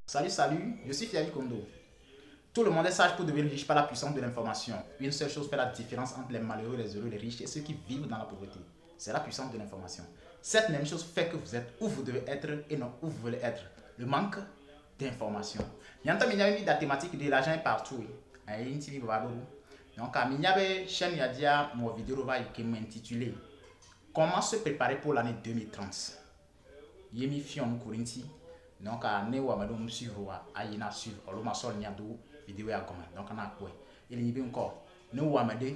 Salut, salut, je suis Fiali Kondo. Tout le monde est sage pour devenir riche par la puissance de l'information. Une seule chose fait la différence entre les malheureux, les heureux, les riches et ceux qui vivent dans la pauvreté. C'est la puissance de l'information. Cette même chose fait que vous êtes où vous devez être et non où vous voulez être. Le manque d'information. Il y a une thématique de l'argent est partout. Donc, il y a une chaîne qui a dit mon vidéo qui est intitulée Comment se préparer pour l'année 2030. Il y a une fion Corinthi. Donc, ne wa madame suivre a yina suivre olo ma sol nya do vidéo ya goma donc na quoi il y a encore ne wa made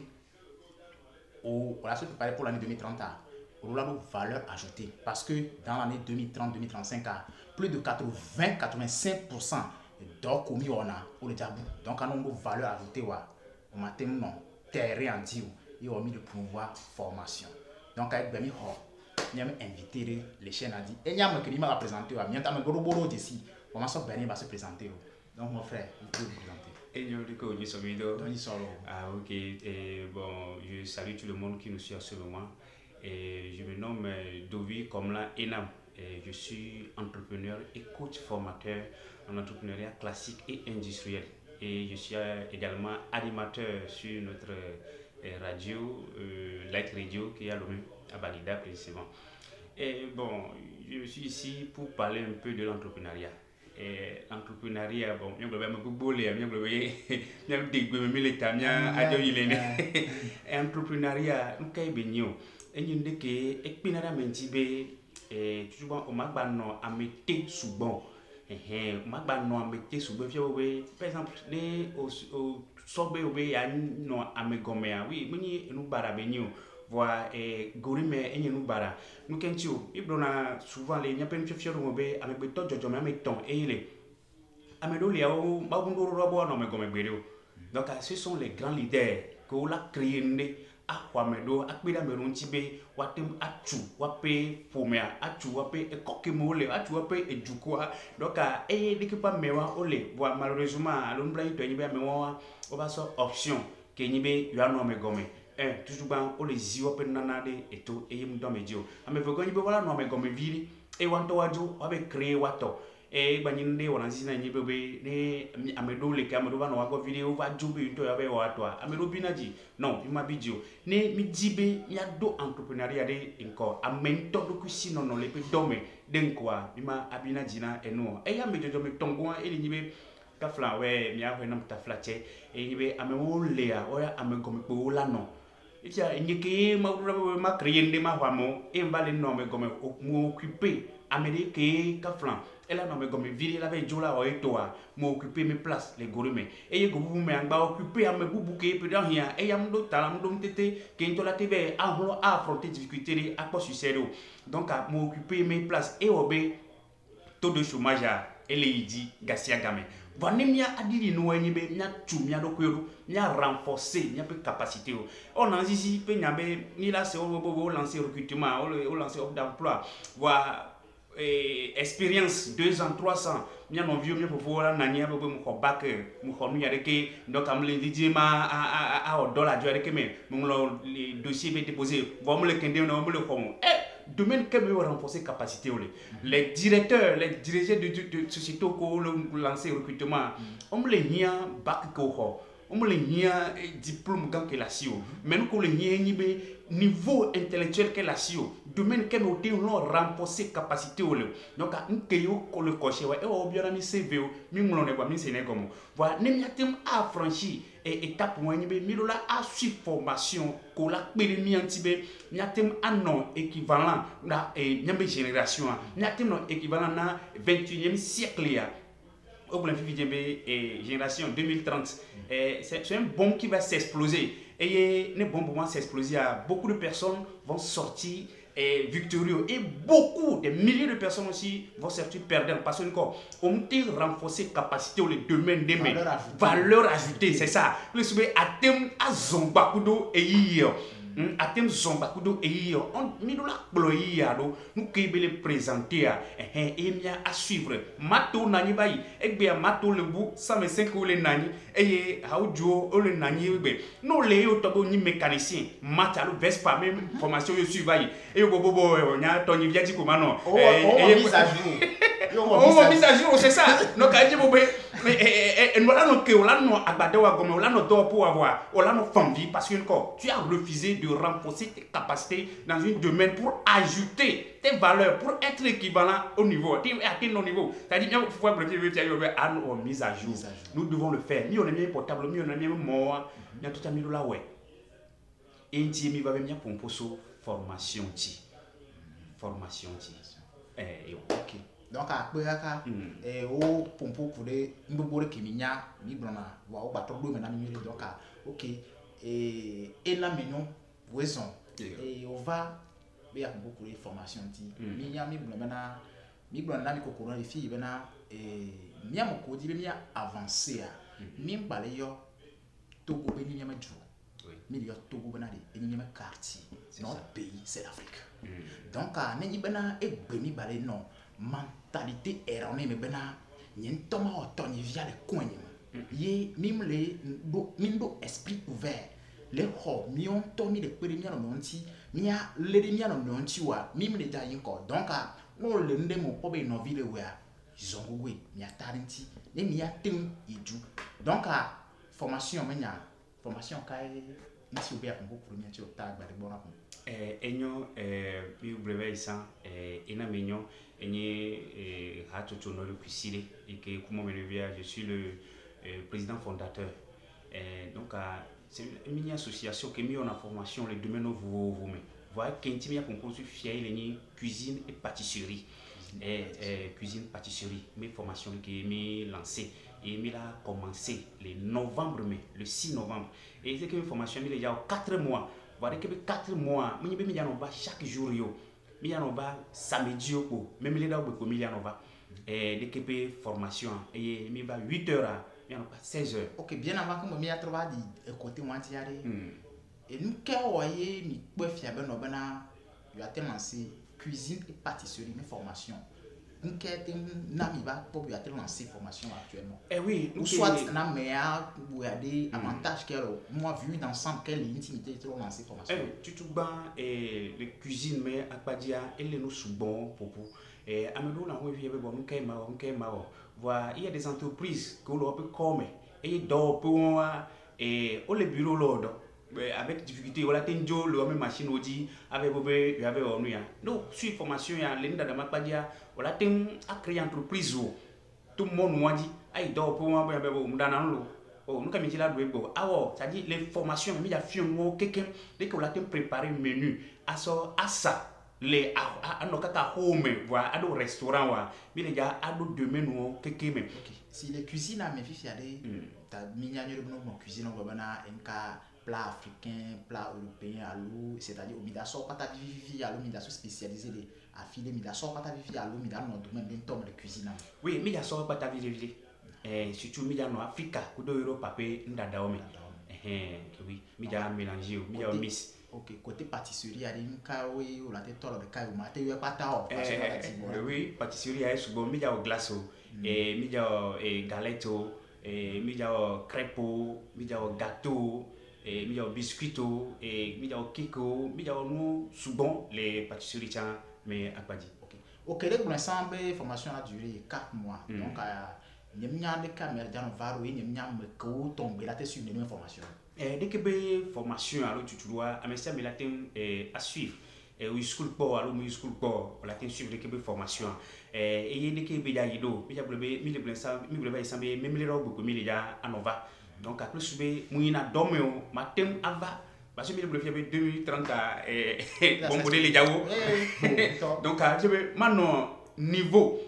au la se préparer pour l'année 2030 on a une valeur ajoutée parce que dans l'année 2030-2035 plus de 80-85% d'or commis on a pour le diable donc on a une valeur ajoutée wa au matin non terre en dit et on a mis le pouvoir formation donc avec Bemi Ho nous avons invité les chaînes à dire et nous avons présenté nous avons gros d'ici comment ça Beni va se présenter donc mon frère il peut vous présenter et ok et bon je salue tout le monde qui nous suit en ce moment et je me nomme Dovi Komla Enam et je suis entrepreneur et coach formateur en entrepreneuriat classique et industriel et je suis également animateur sur notre radio Light Radio qui est à Lomé à Balida précisément. Et bon, je suis ici pour parler un peu de l'entrepreneuriat. Et l'entrepreneuriat, bon, je vais me bouler, je vais entrepreneuriat, nous sommes bénis. Et nous sommes que l'entrepreneuriat mentibé, tu vois, on m'a banno à mettre sous bon. On m'a banno à mettre sous bon. Par exemple, les au sobe obé à non à me gommer. Oui, nous barabénio. Voilà, et Gorime et nous bara. Nous kentio, Ibrona souvent les Yapen Fior Mobe, avec Beto Jojom, avec Ton et les Amedo Liao, Babundo Robo, non, mais comme Bédo. Donc, ce sont les grands leaders que l'on a créés à Wamedo, à Pidameron Tibé, Watem Achu, Wape, Pomea, Achu, Wape, et Kokimole, Achu, Wape, et Jukua. Donc, dès que pas mewa, olé, voire malheureusement, à l'ombre de Nibe, mewa, on va sur option, que Nibe, Yano Megome. Toujours bien, on les yeux open nanade et tout, et il me donne mes dieux. À mes vergognes, voilà, non, mais comme vili, et wanto wadjo, avec créé wato. Et baninde, on a dit, n'a bébé, ne, à mes dos, les caméras, no, à vidéo, va jouer une toile avec toi. À mes robinadi, non, il m'a bidio. Ne, mi dibe, y a deux entrepreneuriat encore. À même temps, le si non, les peu d'hommes, d'un quoi, il m'a abinadina et non. Et y a mes deux hommes, tongon, et l'inibe. Kafla, ouais, mi a fait un ta flatte, et il y a un léa, ouais, à me comme pour la non. Il y a une qui m'a créé des mahamo et m'a les noms comme m'occuper américain kaflan. Elle a nommé comme ville la veille jola ou toi m'occuper mes places les gourmets. Et vous me m'a occupé à me bouquer peu d'un rien et à me doter tété qui est la TV à affronter difficulté à quoi succéder. Donc à m'occuper mes places et obé taux de chômage à Eleidi Gassia Gamé. Vanemia a dit nous nibe nya tumia do kwero nya renforcer nya pe capacité on a ici pe nya be ni là c'est au lancer recrutement au lancer offre d'emploi voilà expérience 2 ans 300 nya non vieux pour voir nania be mo bac mo xonu ya reke donc am le dit ma à dollar du reke mais mo le dossier be déposé bon mo le kende no mo le xomo domaine que veut renforcer capacité les directeurs les dirigeants de société qui lancé recrutement on les nia bac ko on les nia diplôme gang que la sio même ko les nia niveau intellectuel que la sio domaine que veut renforcer capacité donc un yo ko le cocher et o bien mi CV mi ngolo ne ba mi sene comme voilà ne mi atem a franchi et étape moyen mi dola a suivre formation ko la pele mi antibe mi atem anon équivalent na nyambe génération mi atem non équivalent na 21e siècle ya au plan et génération 2030 c'est un bombe qui va s'exploser et ne bombe va s'exploser beaucoup de personnes vont sortir victorieux et beaucoup des milliers de personnes aussi vont sortir perdants parce que on peut renforcer capacité les domaines des valeur ajoutée c'est ça le soube atem azombakudo et hier atem zombakudo et hier on midola bloya do nous que les présenter et mia à suivre mato nani bayi et bien mato le bout 125 ou les nani et haudjo ou le nani be no le yo tobo ni mécanicien mata le vespa même formation yo suivre et bobo nya toni viati ko mano mise à jour on mise à jour, c'est ça. Donc, on a pour avoir, on a nos familles parce que tu as refusé de renforcer tes capacités dans un domaine pour ajouter tes valeurs, pour être équivalent au niveau, atteindre nos niveaux. C'est-à-dire, il faut à nos mise à jour. Nous devons le faire. Nous, on a mis un portable, nous, on a mis un mort, nous, tout a mis là, ouais. Et il va venir pour une formation. Formation. Ok. Donc après ça, au pompo pour les mbobore kiminya, mi brana, wa o bato do mena mi donc ok. Et là maintenant, raison. Et on va il y a beaucoup de formations ti. Mi ya mi brana mi kokoro les filles bena mi a mon code mi a avancé a. Mi mbale yo Togo beni mi ma ju. Mi yo Togo bena de ni mi quartier. Notre pays, c'est l'Afrique. Donc ne bena e beni bale non. Mentalité erronée mais bena nyen toma otoni via les coins ye mim do esprit ouvert les ho mi on tomi les premier no nti mi a le mi no nti wa mim le ja yin ko donc no le ndemo ko be no vile we a zongwe mi a tarinti ne mi a tem iju donc formation kai ici obi a ko premier ti o ta gba de bona ko enyo mi breve isa ena menyo enye hatotono le kusile et que comment me revient je suis le président fondateur donc c'est une mini association qui met en formation les domaines vous mais voilà qu'intime ya concours fier les cuisine et pâtisserie cuisine pâtisserie mes formations qui est lancé et il a commencé le novembre mai le 6 novembre et c'est que une formation il y a 4 mois voilà que 4 mois mais il y a chaque jour yo il y a samedi même les dates comme il y a dès que formation et il y a 8 heures il y a 16 heures. OK bien avant que moi trouver du côté moi tiare et nous voyez mi peut faire ben obana il a tellement cuisine et pâtisserie mais formation nous nami ba pour lui a lancé formation actuellement oui ou soit na meilleur ou a des avantages qu'elle moi vu d'ensemble quelle intimité trop lancé formation tu tout ban le cuisine mais à pas dire elle nous sous bon pour amelo na on vient bon nous kaima voilà il y a des entreprises que l'on peut comme et donc pour au le bureau l'ordre avec difficulté voilà tenjo le même machine audi avec bobé il y avait on ya non sur formation ya l'inda da makpadia voilà ten a créer entreprise tout le monde moi dit ai do pour moi be mudana lo nous comme il a doué bon alors ça dit les formations mais il y a fion quelqu'un dès que on l'a préparé menu à ça les à nos kaka home voilà à nos restaurants wa mais les gars à nos domaines quelqu'un mais si les cuisines à mes filles a des ta mignonne de cuisine on va bana plat africain, plat européen, allo, c'est-à-dire au mida sort pas ta vie allo mida spécialisé les affilés mida sort pas ta vie allo mida no domaine d'un tome de cuisine. Oui, mida sort pas ta vie surtout mida no Africa, kudo Europe papé ndada ome. Oui, mida mélanger, mida miss. OK, côté pâtisserie a une kawe ou la tête de kai ou maté yo pas ta oui, pâtisserie a souvent mida au glace mida galette mida crêpe mida gâteau il y a biscuito et il y a kiko il y a nous souvent les pâtisseries mais à pas dire OK les pour l'instant formation a duré 4 mois donc il y a des caméras dans varo il y a me tomber là sur une formation dès que formation alors tu dois mais ça mais là à suivre oui school pour alors oui school pour la suivre dès que formation et il y a des que ya yido il y a même les robes comme il y a à nova donc après subé mouina domeo matem ava parce que le fait 2030 bon modèle les jawo donc je vais maintenant niveau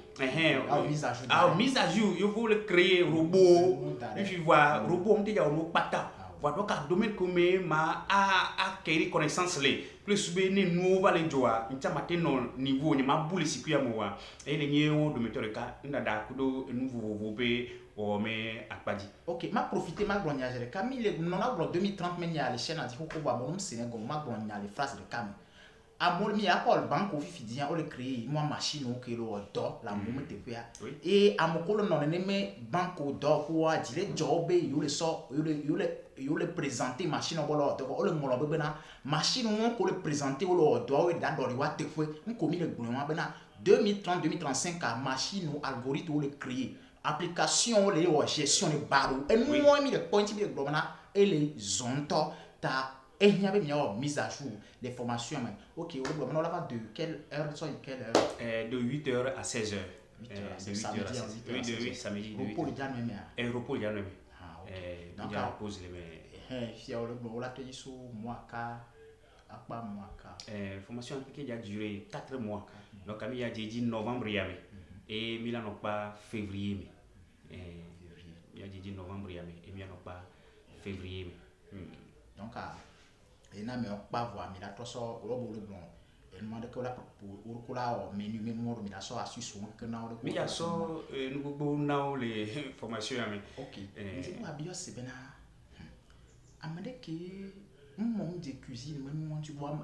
mise à jour il faut le créer robot il faut voir robot on dit ya no pata voilà donc domaine comme ma a acquérir connaissance les plus subé ni nous va les joa nta matin non niveau ni ma boule circuit moi et les nions de mettre le cas ndada kudo nouveau be o mais akpadi OK ma profiter ma grognage Camille non a 2030 mais il y a les chaînes a dit ko ba mon Sénégal ma grognage les phrases de Camille a mon mi a call banque au fifidian o le créer moi machine o que le do la moment te faire et a mon colo non ne mais banque o do ko a dire job yo le so yo le présenter machine o bolo do o le mo lo be na machine o ko le présenter o lo do o da do ri wa te fe n ko mi le gbon wa be na 2030 2035 ka machine ou algorithme ou le créer application les gestion de barreau et nous on mis le point de globana et les zonto ta et il y avait une mise à jour des formations OK au globana on va de quelle heure quelle heure de 8h à 16h. 8h de 8h à 16h. Oui, de samedi. Repos le janvier mais. Repos le janvier. Ah OK. Donc il repose les mais. Si on le la te sur mois ka apa mois ka. Formation qui a duré 4 mois. Donc il y a dit novembre yame et Milan non pas février mais. Il y a dit novembre yame et Milan non pas février mais. Donc et na me pas voir Milan to so le bon. Et demande que la pour la menu mémoire mais la so a su son que na mais il y a so nous go now les formations yame. OK. C'est moi bio c'est bena. Amade que mon de cuisine même mon tu vois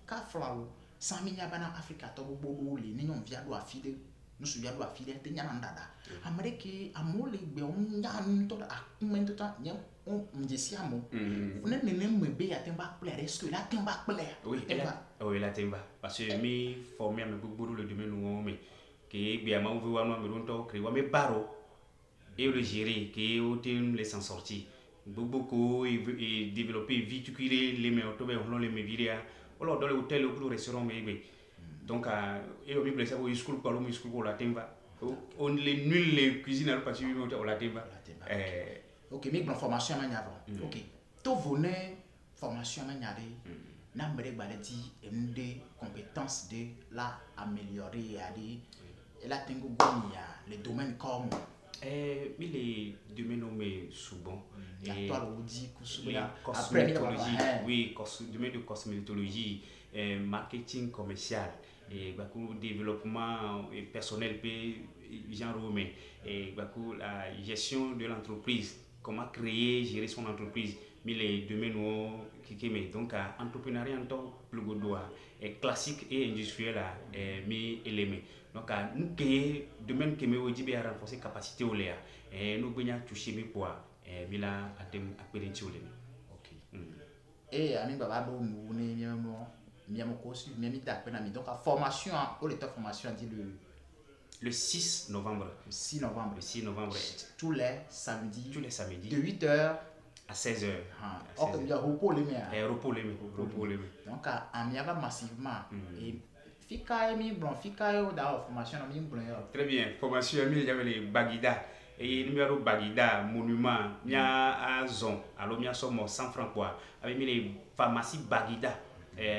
ka flawo 100 000 bana Africa to bobo le ni non via do afide nous subia do afide te nyana ndada amade que amole gbe on nyan to a comment to nya on ndesi amo on ne me be ya temba plaire est-ce que la temba plaire oui la temba parce que mi formé me bobo le domaine où mais que bien ma veut wa me ronto créer wa me baro et le gérer que au tem les s'en sortir beaucoup et développer viticuler les mais autour on les me virer alors dans l'hôtel ou le restaurant mais donc et au milieu de ça au school quoi au school la temba on les nul les cuisines alors parce que on la temba OK mais formation à avant OK to venez formation à nyare na mbere baladi des compétences de la améliorer et la tengo gonia les domaines comme mais les domaines nommés souvent et cosmétologie oui domaine de cosmétologie marketing commercial et développement personnel genre mais et la gestion de l'entreprise comment créer gérer son entreprise mais les domaines qui mais donc entrepreneuriat en tant plus godois classique et industriel mais éléments donc nous qui domaine qui me dit à renforcer capacité au l'air et nous bien toucher mes poids mais là à dem appeler OK et ami baba do nous ne miamo course miami ta pena mi donc formation au l'état formation dit le 6 novembre. Le 6 novembre. Le 6 novembre. Tous les samedis. Tous les samedis. De 8h à 16h. Ok, il y a repos les mains. Repos les mains. Donc, on y va massivement. Et fika mi bon, fika yo da formation mi bon. Très bien. Formation mi il y avait les Bagida. Et numéro Bagida monument, il y a zone. Alors il y a somme 100 francs quoi. Avec les pharmacie Bagida.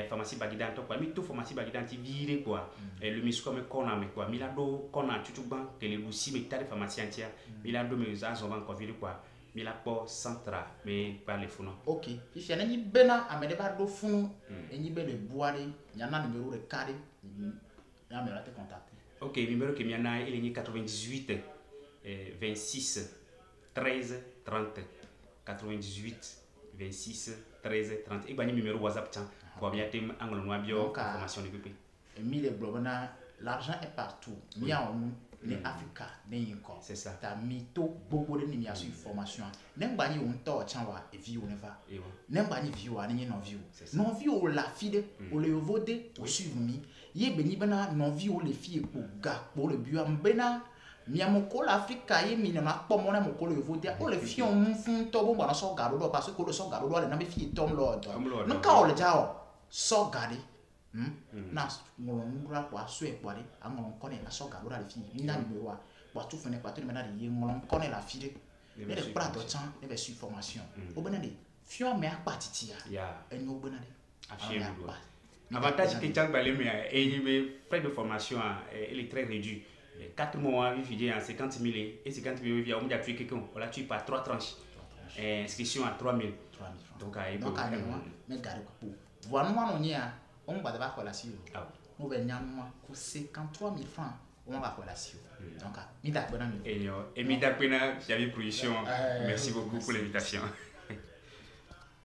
Pharmacie Bagida to quoi mi to pharmacie Bagida ti vire quoi le mi comme kona me quoi mi la do kona tutu ban que le si me tare pharmacie antia mi la do me za zo ban ko vire quoi mi la po centra mais par les funu OK if yana ni bena amede ba do funu eni be le boire yana numéro de carré ya me la te contacter OK numéro que mi yana il est 98 26 13 30 98 26 13 30 et bani numéro WhatsApp tiens pour bien thème angle noir bio information de PP mille globana l'argent est partout mi a on ne Africa ne yinko c'est ça ta mito bobo de ni sur formation nem bani on to chanwa e view ne va nem bani view ani non view non view la fide o le voder o suivre mi ye beni bana non view le fille pour ga pour le bio mbena miamoko l'Africa ye mi na po mo na moko le voder o le fille on fun to bo bana so garo do parce que le so garo do le na be fille tom lord no ka o le jao so gari na ngolongura kwa swe kwari angolong kone na so garo le fille ni na numéro wa kwa tout fene kwa tout na de ye ngolong kone la fille ne de prato chan ne be sur formation o bena de fio me akpatiti ya enyo bena de afie avantage que tchang balé mais et frais de formation il est très réduit 4 mois vivre en 50 000 et 50 000 vivre on a tué quelqu'un on l'a tué par 3 tranches inscription à 3 000 donc mais gare pour voir nous on y a on va devoir relation on va nyama ko 53 000 francs on va relation donc mi da bana et mi da pena j'avais production merci beaucoup pour l'invitation.